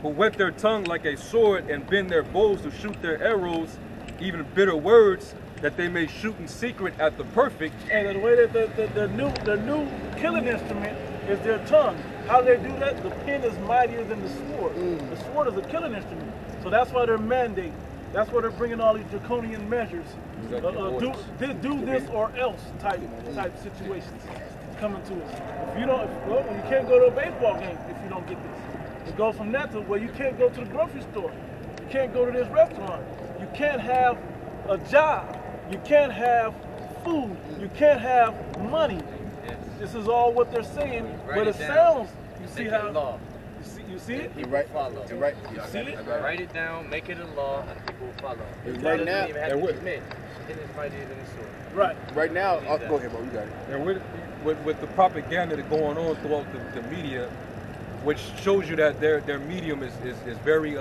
who whet their tongue like a sword and bend their bows to shoot their arrows, even bitter words, that they may shoot in secret at the perfect. And the way that the new killing instrument is their tongue. How do they do that? The pen is mightier than the sword. The sword is a killing instrument. So that's why they're mandating. That's why they're bringing all these draconian measures. Do this or else type situations coming to us. If you don't, well, you can't go to a baseball game if you don't get this. It goes from that to, well, you can't go to the grocery store. You can't go to this restaurant. You can't have a job. You can't have food. You can't have money. This is all what they're saying, but it sounds. You see how? You see it? He follow. You see it? Write it down, make it a law, and people will follow. Right now, it is mightier than the sword. Right. Right now, go ahead, bro. You got it. And with the propaganda that's going on throughout the media, which shows you that their medium is very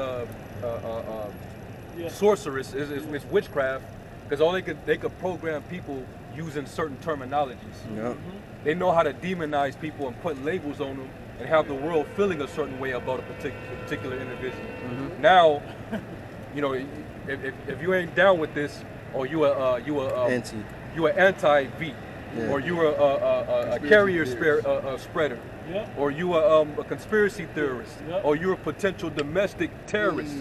sorcerous, is witchcraft, because all they could program people using certain terminologies. Yeah. They know how to demonize people and put labels on them and have the world feeling a certain way about a particular individual. Now, you know, if you ain't down with this, or you an anti-V, or you a carrier spreader, or you a conspiracy theorist, or you're a potential domestic terrorist,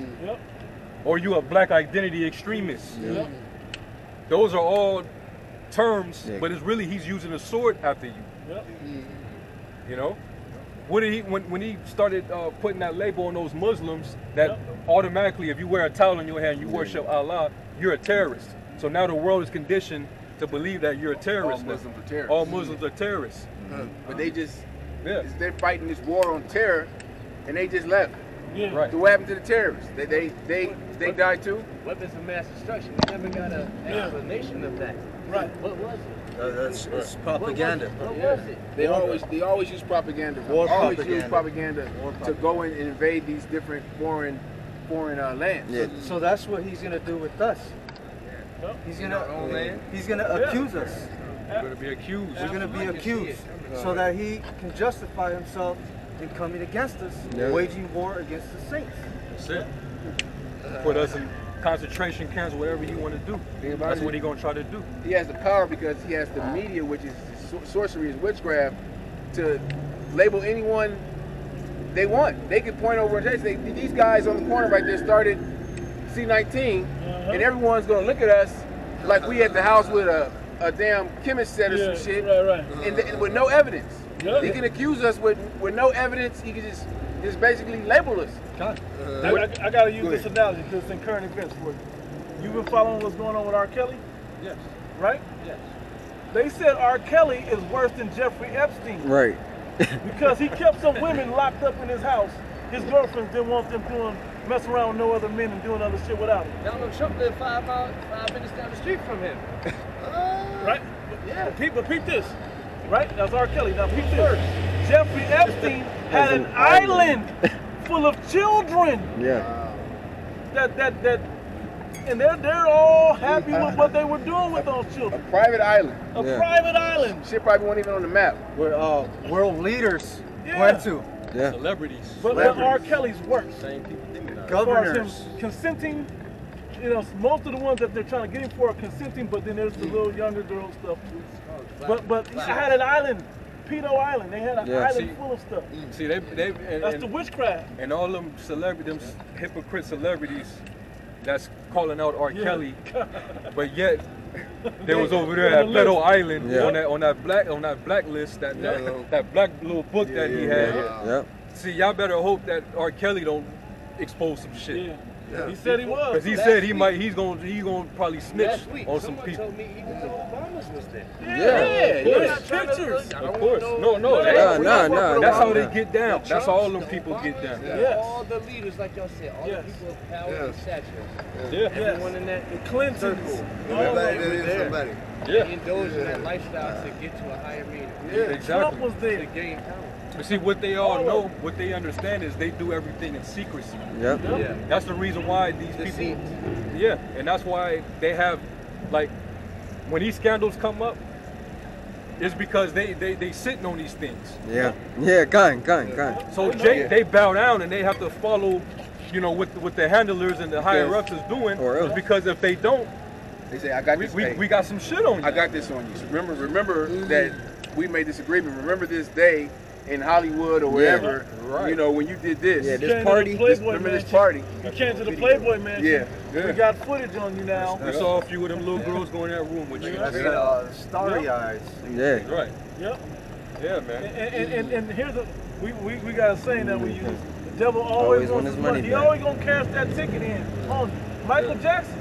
or you a black identity extremist. Those are all terms, but it's really he's using a sword after you. You know, what did he when he started putting that label on those Muslims that automatically, if you wear a towel in your hand, you worship Allah, you're a terrorist. So now the world is conditioned to believe that you're a terrorist. All Muslims are terrorists. All Muslims are terrorists. But they just, they're fighting this war on terror, and they just left. Right. So what happened to the terrorists? They died too? Weapons of mass destruction. We never got an explanation of that. Right. What was it? It's propaganda. What was it? They always use propaganda. Use propaganda to go in and invade these different foreign lands. Yeah. So that's what he's gonna do with us. He's gonna accuse us. We're gonna be accused. We're gonna be accused, so that he can justify himself in coming against us, waging war against the saints. That's it. Put us in concentration camps, whatever you want to do. That's what he's gonna try to do. He has the power because he has the media, which is sorcery, is witchcraft, to label anyone they want. They can point over and say, these guys on the corner right there started C19, and everyone's gonna look at us like we at the house with a damn chemist set or some shit, and with no evidence. He can accuse us with no evidence. He can just basically label us. I gotta use this analogy because it's in current events for you. You've been following what's going on with R. Kelly? Yes. Right? Yes. They said R. Kelly is worse than Jeffrey Epstein. Right. Because he kept some women locked up in his house. His girlfriends didn't want them messing around with no other men and doing other shit without him. Donald Trump lived 5 minutes down the street from him. Right? Yeah. But peep this. Right? That's R. Kelly. Now peep this. Jeffrey Epstein had an island full of children. Yeah. And they're all happy with what they were doing with those children. A private island. A private island. Shit probably wasn't even on the map. Where world leaders went to. Yeah. Celebrities. But R. Kelly's worse. Same people. Governors. As far as him consenting, you know, most of the ones that they're trying to get him for are consenting, but then there's the little younger girl stuff too. But he had an island, Pedo Island. They had an island full of stuff. See, that's the witchcraft. And all them celebrities, them hypocrite celebrities, that's calling out R. Kelly, but yet they was over there at Pedo Island on that blacklist, that black little book that he had. See, y'all better hope that R. Kelly don't expose some shit. He said he was. Because he said he's gonna probably snitch on some people. Told me even the Obamas was there. Yeah, pictures. Of course. No. That's how they get down. That's how all them people get down. All the leaders, like y'all said, all the people of power and stature. Everyone in that. The Clintons. Everybody that is somebody. They indulge in that lifestyle to get to a higher meaning. Exactly. Trump was there. To gain power. But see, what they all know, what they understand is they do everything in secrecy. That's the reason why these people, and that's why they have, like, when these scandals come up, is because they sitting on these things. Yeah. Yeah, kind. So they bow down and they have to follow, you know, what the handlers and the higher ups is doing. Or else. Because if they don't, They say, I got this. we got some shit on you. I got this on you. So remember that we made this agreement. Remember this day in Hollywood or wherever, right. you know, when you did this. Yeah, this party. Remember this party. You came to the Playboy Mansion. Yeah. We got footage on you now. We saw a few of them little girls go in that room with you. Starry eyes. Yeah. Right. Yep. Yeah, man. And here's the we got a saying that we use. The devil always wants his money. He back. always gonna cash that ticket in on Michael Jackson.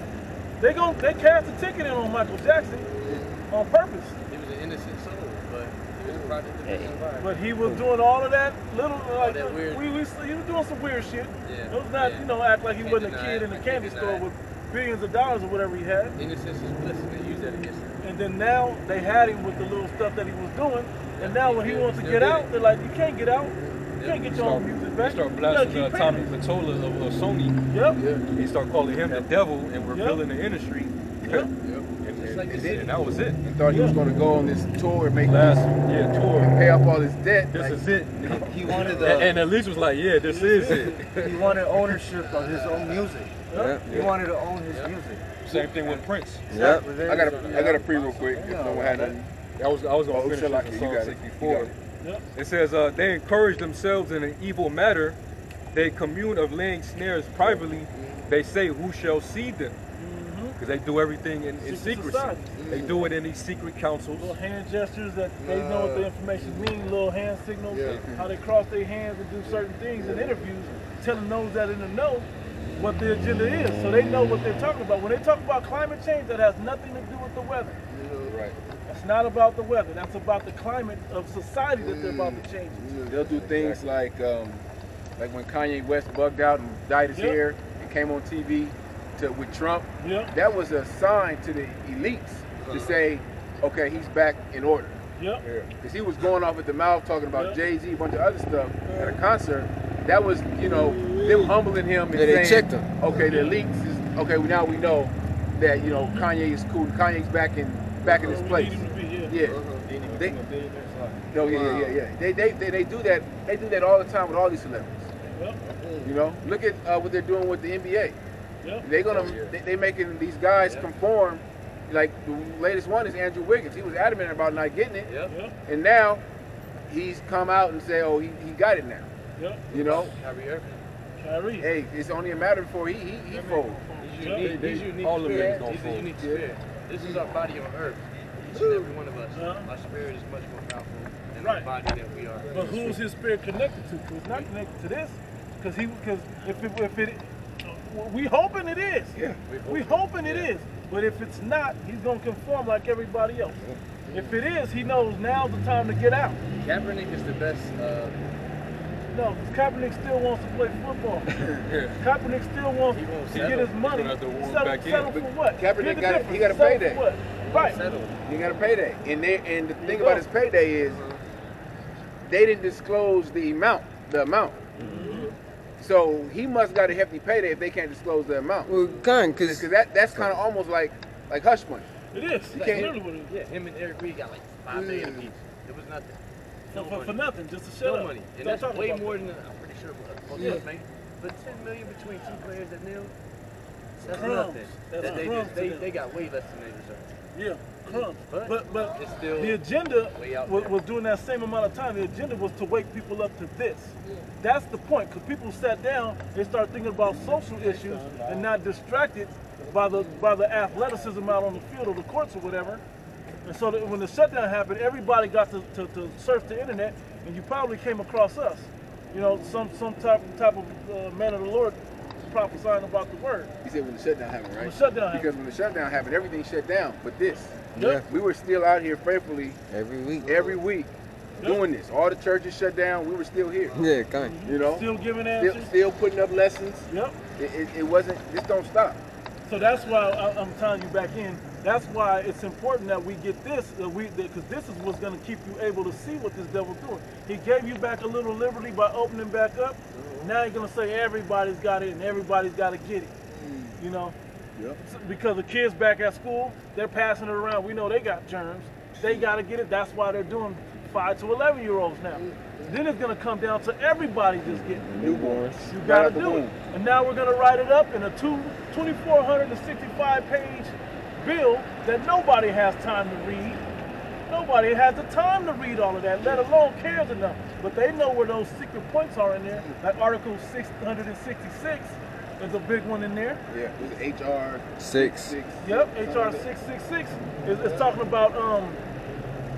They cash the ticket in on Michael Jackson on purpose. He was an innocent soul, but he was a product of his environment. But he was doing all of that little like that weird- he was doing some weird shit. Yeah. It was not act like he Can't wasn't a deny kid it. in a I can't candy deny store it. with billions of dollars or whatever he had. Innocence is bliss, and they use that against him. And then now they had him with the little stuff that he was doing. And now when he wants to Still get did out, it. they're like, you can't get out. You can't get your own music back. He start You gotta blasting keep Tommy paying. Mottola of Sony. Yep. He start calling him the devil, and we're Yep. building the industry. Yep. And that was it. He thought he was going to go on this tour and make Last tour, tour. pay off all his debt. This is it. He wanted And Elise was like, yeah, this is it. he wanted ownership of his own music. Yeah. He wanted to own his music. Same thing with Prince. Yeah. I got a pre real quick. If no one had nothing. I was gonna Oh, finish shall I- this you in Psalm got it. 64. You got it. Yep. It says, they encourage themselves in an evil matter. They commune of laying snares privately. They say, who shall see them? Because they do everything in Secret secrecy. society. They do it in these secret councils. Little hand gestures that they know what the information means, little hand signals, how they cross their hands and do certain things in interviews, telling those that in the know what the agenda is. So they know what they're talking about. When they talk about climate change, that has nothing to do with the weather. Right. That's not about the weather. That's about the climate of society that they're about to change. They'll do things like when Kanye West bugged out and dyed his hair and came on TV with Trump. Yep. That was a sign to the elites to say, okay, he's back in order. Yep. Because he was going off at the mouth talking about Jay-Z, a bunch of other stuff at a concert. That was, them humbling him and Yeah, they saying, checked him. okay, the elites is, okay, now we know that, Kanye is cool. Kanye's back in his place. Yeah. They do that. They do that all the time with all these celebrities. Yep. Look at what they're doing with the NBA. Yep. They making these guys conform. Like the latest one is Andrew Wiggins. He was adamant about not getting it, Yep. and now he's come out and say, oh, he got it now. Yep. Kyrie Irving. Kyrie. Hey, it's only a matter before he folds. He's unique. He's unique. all the men spirit. gonna He's a fold. unique spirit. This is our body on earth. Each and every one of us. Our spirit is much more powerful than our body that we are. But who's his spirit connected to? 'Cause it's not connected to this. Because if it, we hoping it is. Yeah. We hoping it is. But if it's not, he's gonna conform like everybody else. If it is, he knows now's the time to get out. Kaepernick is the best. No, because Kaepernick still wants to play football. Kaepernick still wants He won't to settle. get his money. He's gonna have to warm Settle, back in. settle for what? Kaepernick Here's the got a- difference. he got a Settle payday. for what? Right. Settle. He got a payday, and the thing about his payday is they didn't disclose the amount. So he must got a hefty payday if they can't disclose the amount. Well, Because that's kind of almost like hush money. It is. That's can't- literally what it is. Yeah, him and Eric Reed got like $5 million apiece. It was nothing. For nothing, just to shut No up. money. And Stop that's talking way about more that. than I'm pretty sure both Yeah. of us made. But $10 million between two players that knew, that's Crumbs. nothing. That's They crumbs to them. they got way less than they deserve. Yeah, crumbs. But it's still the agenda way out was, there. was during that same amount of time. The agenda was to wake people up to this. That's the point, because people sat down, they started thinking about social issues and not distracted by the athleticism out on the field or the courts or whatever. And so that when the shutdown happened, everybody got to surf the internet, and you probably came across us. Some type of man of the Lord prophesying about the word. He said when the shutdown happened, right? When the shutdown happened. Because when the shutdown happened, everything shut down. But this, Yep. we were still out here faithfully every week. doing this. All the churches shut down. We were still here. Yeah, kind. Still giving answers. Still putting up lessons. Yep. It wasn't. This don't stop. So that's why I'm tying you back in. That's why it's important that we get this, because this is what's going to keep you able to see what this devil's doing. He gave you back a little liberty by opening back up. Now he's going to say everybody's got it and everybody's got to get it. Yep. Because the kids back at school, they're passing it around. We know they got germs. They got to get it. That's why they're doing 5 to 11-year-olds now. Then it's going to come down to everybody just getting it. Newborns. You got to do it. And now we're going to write it up in a 2,465-page bill that nobody has time to read. Nobody has the time to read all of that, let alone cares enough. But they know where those secret points are in there. Like Article 666 is a big one in there. Yeah, it was HR 6. Yep, HR 666 is talking about,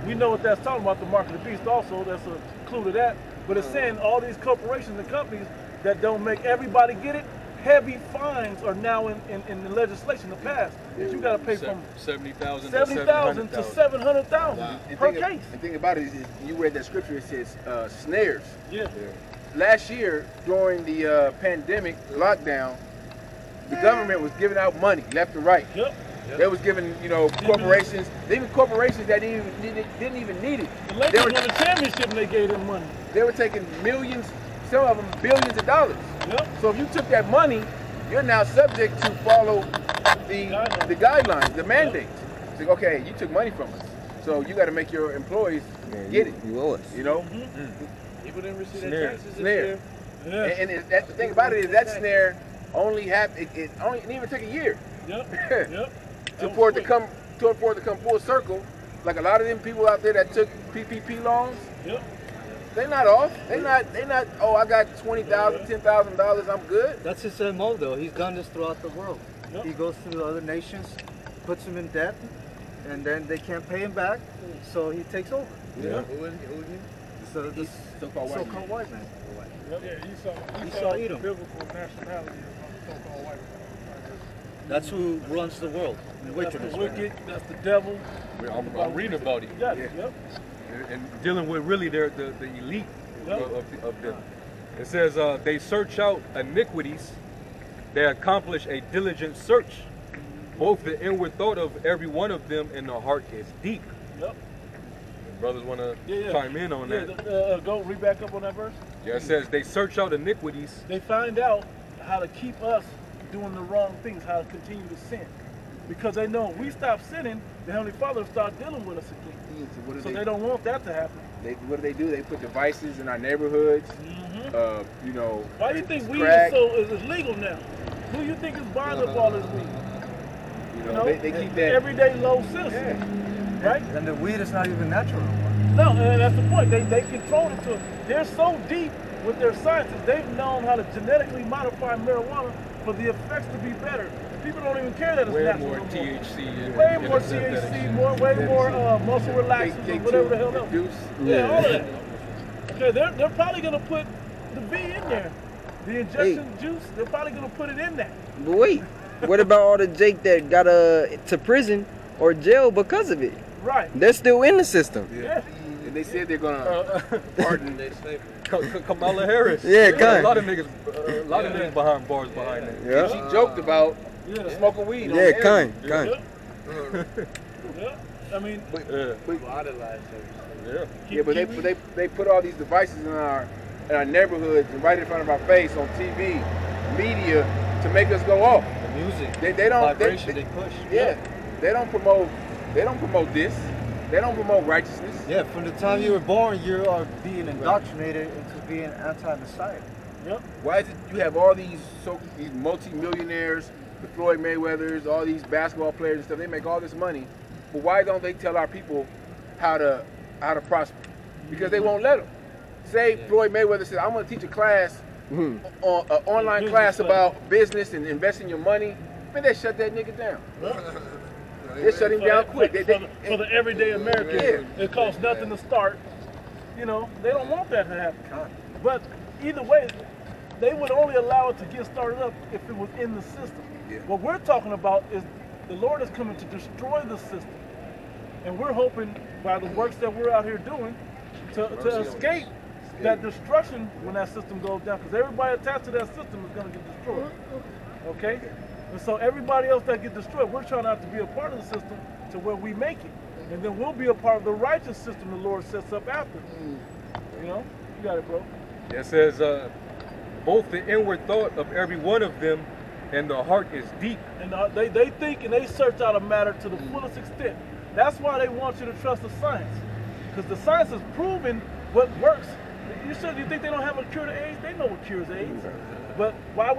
we know what that's talking about, the mark of the beast also, that's a clue to that. But it's saying all these corporations and companies that don't make everybody get it, heavy fines are now in the legislation to pass. That you got to pay from $70,000 to $700,000 per case. The thing about it is you read that scripture, it says snares. Yeah. Last year, during the pandemic lockdown, the government was giving out money left and right. Yep. They was giving, corporations, even corporations that didn't even need it. The Lakers won the championship and they gave them money. They were taking millions, some of them billions of dollars. Yep. So if you took that money, you're now subject to follow the guidelines, the mandates. It's like, okay, you took money from us, so you got to make your employees get it. You owe us. People didn't receive their taxes this snare. year. Yeah. And the thing about it is that snare only happened. It didn't even take a year. Yep. For it to come full circle, like a lot of them people out there that took PPP loans. Yep. They're not off. They're not. Oh, I got $20,000, $10,000. I'm good. That's his MO though. He's done this throughout the world. Yep. He goes to the other nations, puts them in debt, and then they can't pay him back, so he takes over. Yeah. Who is he? So this So-called white man. Yep. Yeah, Esau Edom. biblical nationality of so-called white man. That's who runs the world. The That's the wicked, that's the devil. I'm reading about it. Yeah. Yeah. Yep. And dealing with really the elite of them. It says they search out iniquities. They accomplish a diligent search. Both the inward thought of every one of them and the heart is deep. Yep. Brothers want to chime in on that. Go read back up on that verse. Yeah, it says they search out iniquities. They find out how to keep us doing the wrong things, how to continue to sin. Because they know if we stop sinning, the Heavenly Father will start dealing with us again. So they don't want that to happen. What do? They put devices in our neighborhoods. Why do you think weed crack. is legal now? Who you think is buying up all this weed? They keep that everyday low citizen, right? And the weed is not even natural. No, and that's the point. They control it to. They're so deep with their sciences. They've known how to genetically modify marijuana for the effects to be better. People don't even care that it's Way natural. more THC. Way more THC, way more muscle relaxants, or whatever the hell else. Yeah, all of that. Okay, they're probably gonna put the V in there. The injection juice, they're probably gonna put it in there. But wait, what about all the Jake that got to prison or jail because of it? Right. They're still in the system. Yeah. And they said they're gonna pardon. Kamala Harris. Yeah, a lot of niggas behind bars behind that. Yeah. She joked about smoking weed. Yeah, kind. Yeah. I mean, But they put all these devices in our neighborhoods and right in front of our face on TV, media, to make us go off. The music, They don't. vibration they push. Yeah, they don't promote this. They don't promote righteousness. Yeah, from the time you were born, you are being indoctrinated into being anti-Messiah. yep. Why is it you have all these multi-millionaires, the Floyd Mayweathers, all these basketball players and stuff? They make all this money, but why don't they tell our people how to prosper? Because they won't let them. Say Floyd Mayweather says, "I'm going to teach a class, an online class about business and investing your money." Man, they shut that nigga down. They shut him down quick. For the everyday American, it costs nothing to start. They don't want that to happen. But either way, they would only allow it to get started up if it was in the system. Yeah. What we're talking about is the Lord is coming to destroy the system. And we're hoping by the works that we're out here doing to escape that destruction when that system goes down. Because everybody attached to that system is going to get destroyed. Okay? And so everybody else that gets destroyed, we're trying not to be a part of the system to where we make it. And then we'll be a part of the righteous system the Lord sets up after. You got it, bro. It says both the inward thought of every one of them and the heart is deep. And they think and they search out a matter to the fullest extent. That's why they want you to trust the science, because the science is proving what works. You think they don't have a cure to AIDS? They know what cures AIDS. But why would